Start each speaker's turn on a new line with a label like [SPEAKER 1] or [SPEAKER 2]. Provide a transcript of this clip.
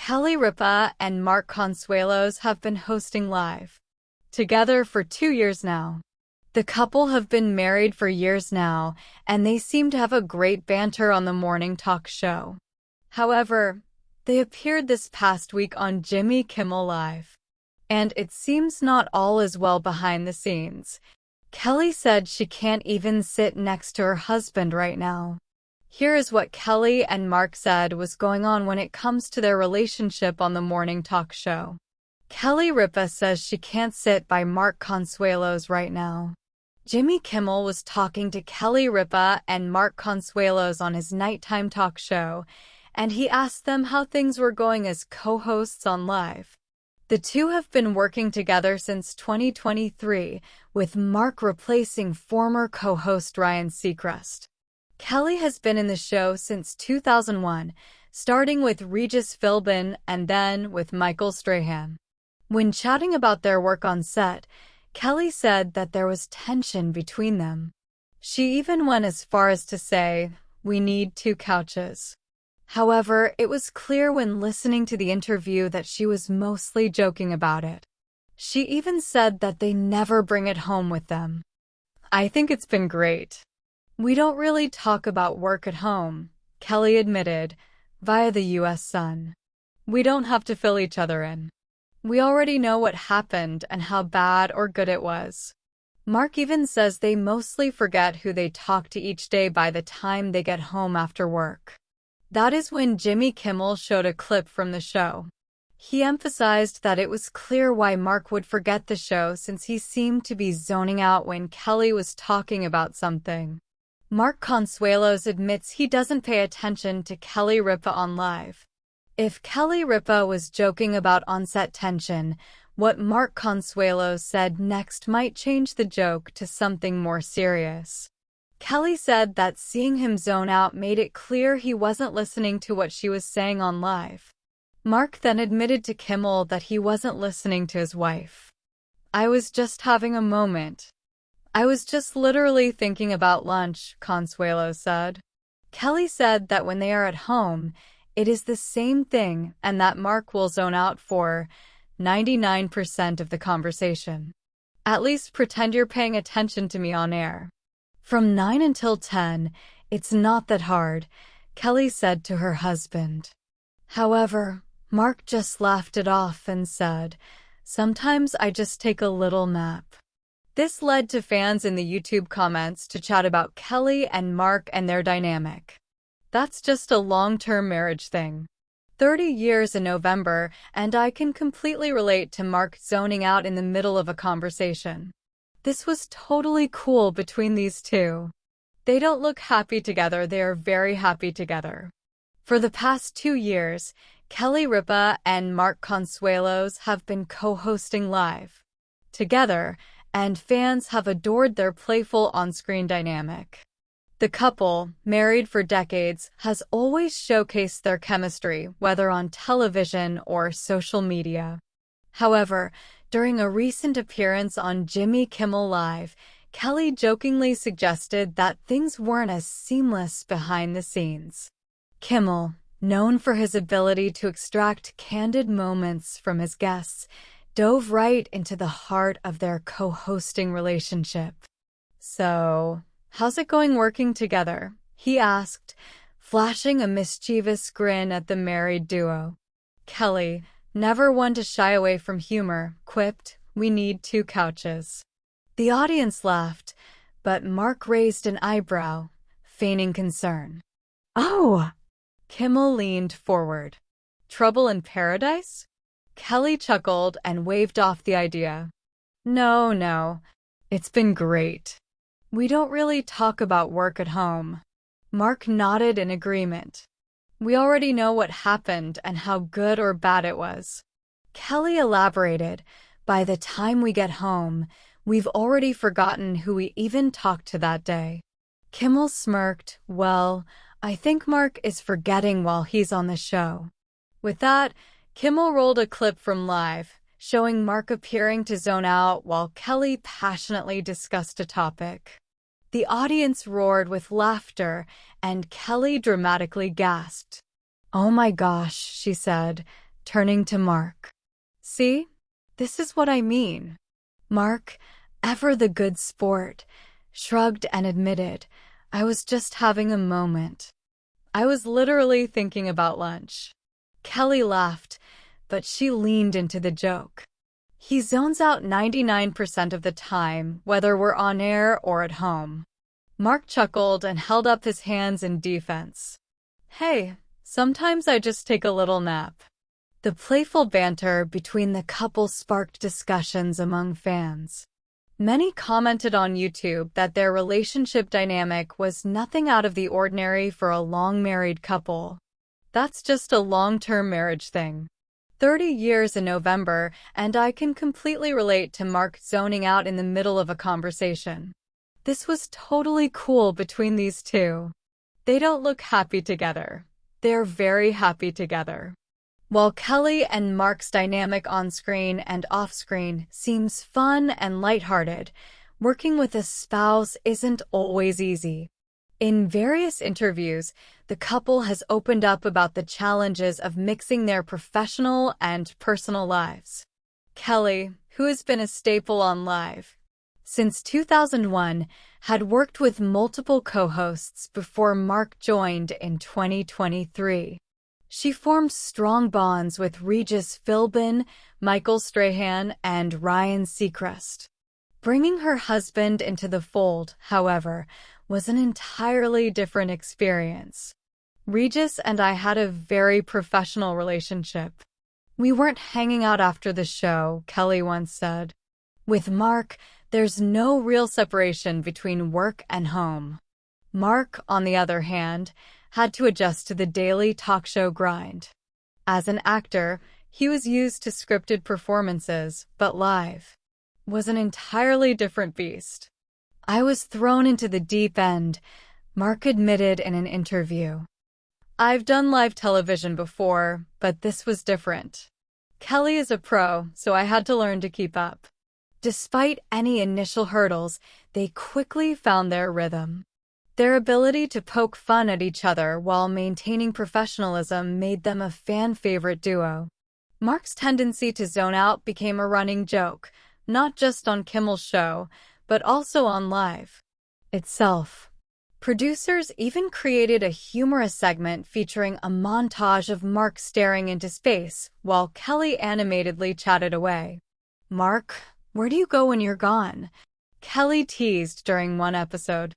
[SPEAKER 1] Ripa and Mark Consuelos have been hosting live together for 2 years now. The couple have been married for years now, and they seem to have a great banter on the morning talk show. However, they appeared this past week on Jimmy Kimmel Live, and it seems not all is well behind the scenes. Kelly said she can't even sit next to her husband right now. Here is what Kelly and Mark said was going on when it comes to their relationship on the morning talk show. Ripa says she can't sit by Mark Consuelos right now. Jimmy Kimmel was talking to Ripa and Mark Consuelos on his nighttime talk show, and he asked them how things were going as co-hosts on Live. The two have been working together since 2023, with Mark replacing former co-host Ryan Seacrest. Kelly has been in the show since 2001, starting with Regis Philbin and then with Michael Strahan. When chatting about their work on set, Kelly said that there was tension between them. She even went as far as to say, "We need two couches." However, it was clear when listening to the interview that she was mostly joking about it. She even said that they never bring it home with them. "I think it's been great. We don't really talk about work at home," Kelly admitted, via the U.S. Sun. "We don't have to fill each other in. We already know what happened and how bad or good it was." Mark even says they mostly forget who they talk to each day by the time they get home after work. That is when Jimmy Kimmel showed a clip from the show. He emphasized that it was clear why Mark would forget the show since he seemed to be zoning out when Kelly was talking about something. Mark Consuelos admits he doesn't pay attention to Ripa on Live. If Ripa was joking about on-set tension, what Mark Consuelos said next might change the joke to something more serious. Kelly said that seeing him zone out made it clear he wasn't listening to what she was saying on Live. Mark then admitted to Kimmel that he wasn't listening to his wife. "I was just having a moment. I was just literally thinking about lunch," Consuelos said. Kelly said that when they are at home, it is the same thing and that Mark will zone out for 99% of the conversation. "At least pretend you're paying attention to me on air. From 9 until 10, it's not that hard," Kelly said to her husband. However, Mark just laughed it off and said, "Sometimes I just take a little nap." This led to fans in the YouTube comments to chat about Kelly and Mark and their dynamic. "That's just a long-term marriage thing. 30 years in November, and I can completely relate to Mark zoning out in the middle of a conversation. This was totally cool between these two. They don't look happy together, they are very happy together." For the past 2 years, Ripa and Mark Consuelos have been co-hosting Live together, and fans have adored their playful on-screen dynamic. The couple, married for decades, has always showcased their chemistry, whether on television or social media. However, during a recent appearance on Jimmy Kimmel Live, Kelly jokingly suggested that things weren't as seamless behind the scenes. Kimmel, known for his ability to extract candid moments from his guests, dove right into the heart of their co-hosting relationship. "So, how's it going working together?" he asked, flashing a mischievous grin at the married duo. Kelly, never one to shy away from humor, quipped, "We need two couches." The audience laughed, but Mark raised an eyebrow, feigning concern. "Oh!" Kimmel leaned forward. "Trouble in paradise?" Kelly chuckled and waved off the idea. No. It's been great. We don't really talk about work at home." Mark nodded in agreement. "We already know what happened and how good or bad it was." Kelly elaborated, "By the time we get home, we've already forgotten who we even talked to that day." Kimmel smirked, "Well, I think Mark is forgetting while he's on the show." With that, Kimmel rolled a clip from Live, showing Mark appearing to zone out while Kelly passionately discussed a topic. The audience roared with laughter, and Kelly dramatically gasped. "Oh my gosh," she said, turning to Mark. See? This is what I mean. Mark, ever the good sport, shrugged and admitted, I was just having a moment. I was literally thinking about lunch. Kelly laughed, but she leaned into the joke. He zones out 99% of the time, whether we're on air or at home. Mark chuckled and held up his hands in defense. Hey, sometimes I just take a little nap. The playful banter between the couple sparked discussions among fans. Many commented on YouTube that their relationship dynamic was nothing out of the ordinary for a long-married couple. That's just a long-term marriage thing. 30 years in November, and I can completely relate to Mark zoning out in the middle of a conversation. This was totally cool between these two. They don't look happy together. They're very happy together. While Kelly and Mark's dynamic on-screen and off-screen seems fun and lighthearted, working with a spouse isn't always easy. In various interviews, the couple has opened up about the challenges of mixing their professional and personal lives. Kelly, who has been a staple on Live since 2001, had worked with multiple co-hosts before Mark joined in 2023. She formed strong bonds with Regis Philbin, Michael Strahan, and Ryan Seacrest. Bringing her husband into the fold, however, was an entirely different experience. Regis and I had a very professional relationship. We weren't hanging out after the show, Kelly once said. With Mark, there's no real separation between work and home. Mark, on the other hand, had to adjust to the daily talk show grind. As an actor, he was used to scripted performances, but Live was an entirely different beast. I was thrown into the deep end, Mark admitted in an interview. I've done live television before, but this was different. Kelly is a pro, so I had to learn to keep up. Despite any initial hurdles, they quickly found their rhythm. Their ability to poke fun at each other while maintaining professionalism made them a fan-favorite duo. Mark's tendency to zone out became a running joke, not just on Kimmel's show, but also on Live itself. Producers even created a humorous segment featuring a montage of Mark staring into space while Kelly animatedly chatted away. Mark, where do you go when you're gone? Kelly teased during one episode.